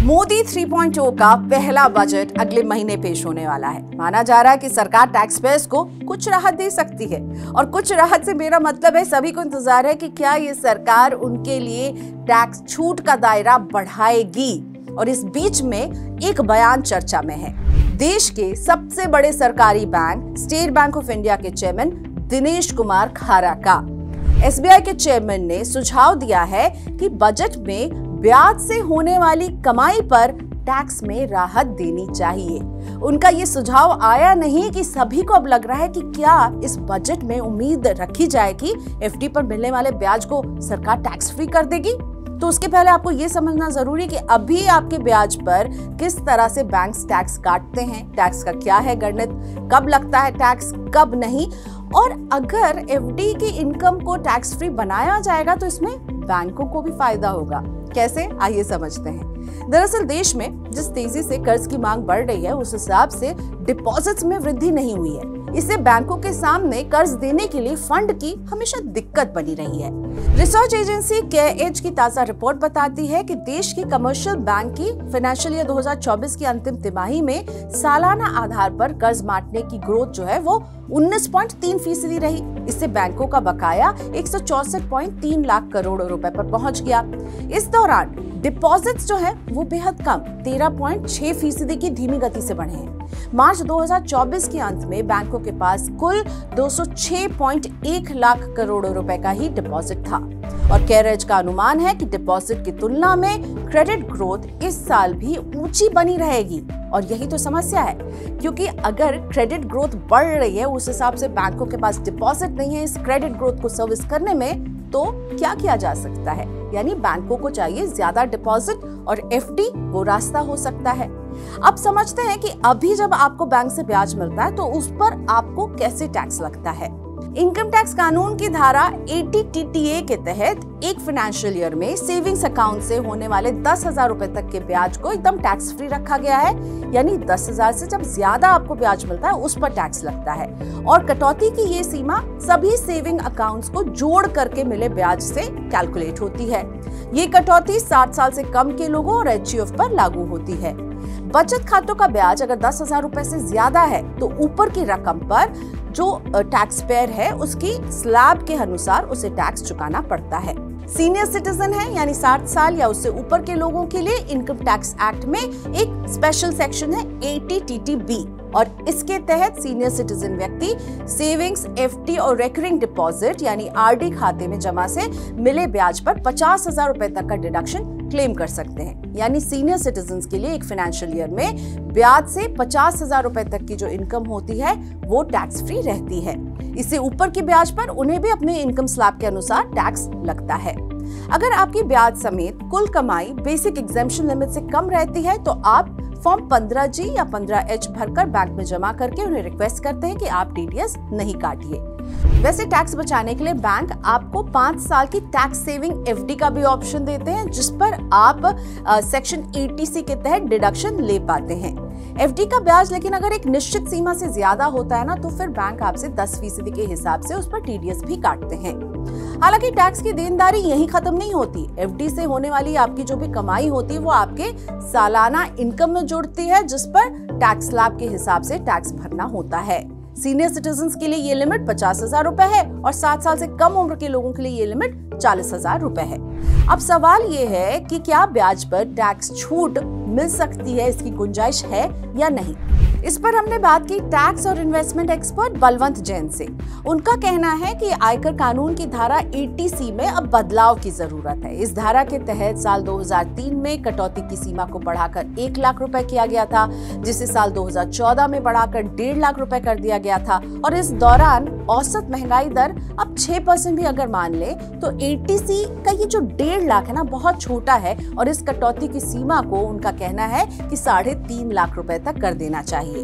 मोदी 3.0 का पहला बजट अगले महीने पेश होने वाला है। माना जा रहा है कि सरकार टैक्स पेयर्स को कुछ राहत दे सकती है, और कुछ राहत से मेरा मतलब है सभी को इंतजार है कि क्या ये सरकार उनके लिए टैक्स छूट का दायरा बढ़ाएगी। और इस बीच में एक बयान चर्चा में है। देश के सबसे बड़े सरकारी bank state bank of India के चेयरमैन दिनेश कुमार खारा का एसबीआई के चेयरमैन ने सुझाव दिया है कि बजट में ब्याज से होने वाली कमाई पर टैक्स में राहत देनी चाहिए। उनका ये सुझाव आया नहीं कि सभी को अब लग रहा है कि क्या इस बजट में उम्मीद रखी जाए कि एफडी पर मिलने वाले ब्याज को सरकार टैक्स फ्री कर देगी। तो उसके पहले आपको ये समझना जरूरी है कि अभी आपके ब्याज पर किस तरह से बैंक्स टैक्स काटते हैं, टैक्स का क्या है गणित, कब लगता है टैक्स कब नहीं, और अगर एफडी की इनकम को टैक्स फ्री बनाया जाएगा तो इसमें बैंकों को भी फायदा होगा। कैसे, आइए समझते हैं। दरअसल देश में जिस तेजी से कर्ज की मांग बढ़ रही है उस हिसाब से डिपॉजिट्स में वृद्धि नहीं हुई है। इससे बैंकों के सामने कर्ज देने के लिए फंड की हमेशा दिक्कत बनी रही है। रिसर्च एजेंसी केएज की ताजा रिपोर्ट बताती है कि देश की कमर्शियल बैंक की फाइनेंशियल ईयर 2024 की अंतिम तिमाही में सालाना आधार पर कर्ज बांटने की ग्रोथ जो है वो 19.3% रही। इससे बैंकों का बकाया 164.3 लाख करोड़ रुपए पर पहुंच गया। इस दौरान डिपॉजिट्स जो है वो बेहद कम 13.6% की धीमी गति से बढ़े हैं। मार्च 2024 के अंत में बैंकों के पास कुल 206.1 लाख करोड़ रुपए का ही डिपॉजिट था, और केरेज का अनुमान है कि डिपॉजिट की तुलना में क्रेडिट ग्रोथ इस साल भी ऊंची बनी रहेगी। और यही तो समस्या है, क्योंकि अगर क्रेडिट ग्रोथ बढ़ रही है उस हिसाब से बैंकों के पास डिपॉजिट नहीं है इस क्रेडिट ग्रोथ को सर्विस करने में, तो क्या किया जा सकता है? यानी बैंकों को चाहिए ज्यादा डिपॉजिट और एफडी वो रास्ता हो सकता है। अब समझते हैं कि अभी जब आपको बैंक से ब्याज मिलता है तो उस पर आपको कैसे टैक्स लगता है। इनकम टैक्स कानून की धारा 80TTA के तहत एक फाइनेंशियल ईयर में सेविंग्स अकाउंट से होने वाले 10,000 रुपए तक के ब्याज को एकदम टैक्स फ्री रखा गया है। यानी 10,000 से जब ज्यादा आपको ब्याज मिलता है उस पर टैक्स लगता है, और कटौती की ये सीमा सभी सेविंग अकाउंट्स को जोड़ करके मिले ब्याज से कैलकुलेट होती है। ये कटौती 60 साल से कम के लोगों और एचयूएफ पर लागू होती है। बचत खातों का ब्याज अगर 10,000 रुपए से ज्यादा है तो ऊपर की रकम पर जो टैक्स पेयर है उसकी स्लैब के अनुसार उसे टैक्स चुकाना पड़ता है। सीनियर सिटीजन है यानी 60 साल या उससे ऊपर के लोगों के लिए इनकम टैक्स एक्ट में एक स्पेशल सेक्शन है 80TTB, और इसके तहत सीनियर सिटीजन व्यक्ति सेविंग्स, एफडी और रिकरिंग डिपॉजिट यानी आरडी खाते में जमा से मिले ब्याज पर 50,000 रुपए तक का डिडक्शन क्लेम कर सकते हैं। यानी सीनियर सिटीजन्स के लिए एक फाइनेंशियल ईयर में ब्याज से 50,000 रुपए तक की जो इनकम होती है वो टैक्स फ्री रहती है। इससे ऊपर की ब्याज पर उन्हें भी अपने इनकम स्लैब के अनुसार टैक्स लगता है। अगर आपकी ब्याज समेत कुल कमाई बेसिक एग्जेम्पशन लिमिट से कम रहती है तो आप फॉर्म 15G या 15H भरकर बैंक में जमा करके उन्हें रिक्वेस्ट करते हैं कि आप टीडीएस नहीं काटिए। वैसे टैक्स बचाने के लिए बैंक आपको 5 साल की टैक्स सेविंग एफडी का भी ऑप्शन देते हैं, जिस पर आप सेक्शन 80C के तहत डिडक्शन ले पाते हैं। एफडी का ब्याज लेकिन अगर एक निश्चित सीमा से ज्यादा होता है ना तो फिर बैंक आपसे 10% के हिसाब से उस पर टीडीएस भी काटते हैं। हालांकि टैक्स की देनदारी यहीं खत्म नहीं होती। एफडी से होने वाली आपकी जो भी कमाई होती है वो आपके सालाना इनकम में जुड़ती है, जिस पर टैक्स स्लैब के हिसाब से टैक्स भरना होता है। सीनियर सिटीजन्स के लिए ये लिमिट 50,000 रुपए है, और 60 साल से कम उम्र के लोगों के लिए ये लिमिट 40,000 रुपए है। अब सवाल ये है कि क्या ब्याज पर टैक्स छूट मिल सकती है, इसकी गुंजाइश है या नहीं। इस पर हमने बात की टैक्स और इन्वेस्टमेंट एक्सपर्ट बलवंत जैन से। उनका कहना है कि आयकर कानून की धारा 80C में अब बदलाव की जरूरत है। इस धारा के तहत साल 2003 में कटौती की सीमा को बढ़ाकर 1 लाख रुपए किया गया था, जिसे साल 2014 में बढ़ाकर 1.5 लाख रुपए कर दिया गया था, और इस दौरान औसत महंगाई दर अब 6% भी अगर मान ले तो 80C का ये जो 1.5 लाख है ना बहुत छोटा है, और इस कटौती की सीमा को उनका कहना है कि 3.5 लाख रुपए तक कर देना चाहिए।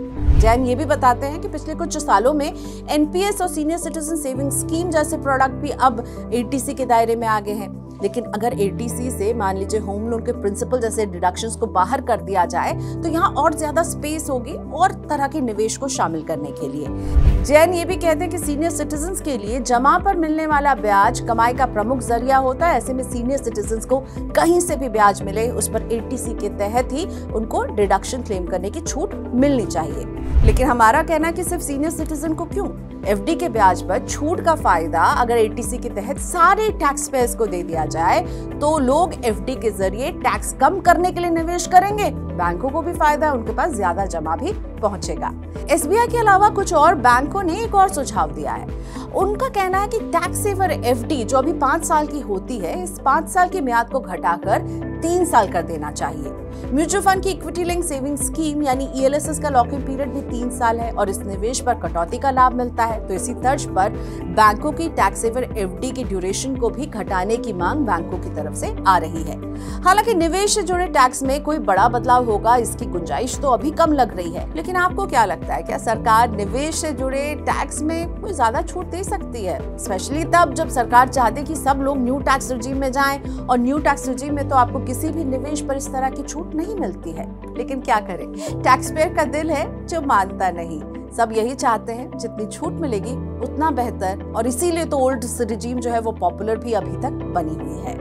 जैन ये भी बताते हैं कि पिछले कुछ सालों में एनपीएस और सीनियर सिटीजन सेविंग स्कीम जैसे प्रोडक्ट भी अब 80C के दायरे में आ गए हैं। लेकिन अगर एटीसी से मान लीजिए होम लोन के प्रिंसिपल जैसे डिडक्शंस को बाहर कर दिया जाए तो यहाँ और ज्यादा स्पेस होगी और तरह के निवेश को शामिल करने के लिए। जैन ये भी कहते हैं कि सीनियर सिटीजन्स के लिए जमा पर मिलने वाला ब्याज कमाई का प्रमुख जरिया होता है। ऐसे में सीनियर सिटीजन्स को कहीं से भी ब्याज मिले उस पर एटीसी के तहत ही उनको डिडक्शन क्लेम करने की छूट मिलनी चाहिए। लेकिन हमारा कहना है कि सिर्फ सीनियर सिटीजन को क्यों, एफडी के ब्याज पर छूट का फायदा अगर एटीसी के तहत सारे टैक्स पेयर्स को दे दिया जाए तो लोग एफडी के जरिए टैक्स कम करने के लिए निवेश करेंगे, बैंकों को भी फायदा है, उनके पास ज्यादा जमा भी पहुंचेगा। एसबीआई के अलावा कुछ और बैंकों ने एक और सुझाव दिया है। उनका कहना है कि टैक्स सेवर एफडी जो अभी 5 साल की होती है, इस 5 साल की म्याद को घटाकर 3 साल कर देना चाहिए। म्यूचुअल फंड की इक्विटी लिंक सेविंग स्कीम यानी ईएलएसएस का लॉक इन पीरियड भी 3 साल है और इस निवेश पर कटौती का लाभ मिलता है। तो इसी तर्ज पर बैंकों की टैक्स सेवर एफडी की ड्यूरेशन को भी घटाने की मांग बैंकों की तरफ से आ रही है। हालांकि निवेश से जुड़े टैक्स में कोई बड़ा बदलाव होगा इसकी गुंजाइश तो अभी कम लग रही है। लेकिन आपको क्या लगता है, क्या सरकार निवेश से जुड़े टैक्स में कोई ज्यादा छूट दे सकती है, स्पेशली तब जब सरकार चाहती है कि सब लोग न्यू टैक्स रिजीम में जाएं और न्यू टैक्स रिजीम में तो आपको किसी भी निवेश पर इस तरह की छूट नहीं मिलती है। लेकिन क्या करें, टैक्स पेयर का दिल है जो मानता नहीं। सब यही चाहते हैं जितनी छूट मिलेगी उतना बेहतर, और इसीलिए तो ओल्ड रिजीम जो है वो पॉपुलर भी अभी तक बनी हुई है।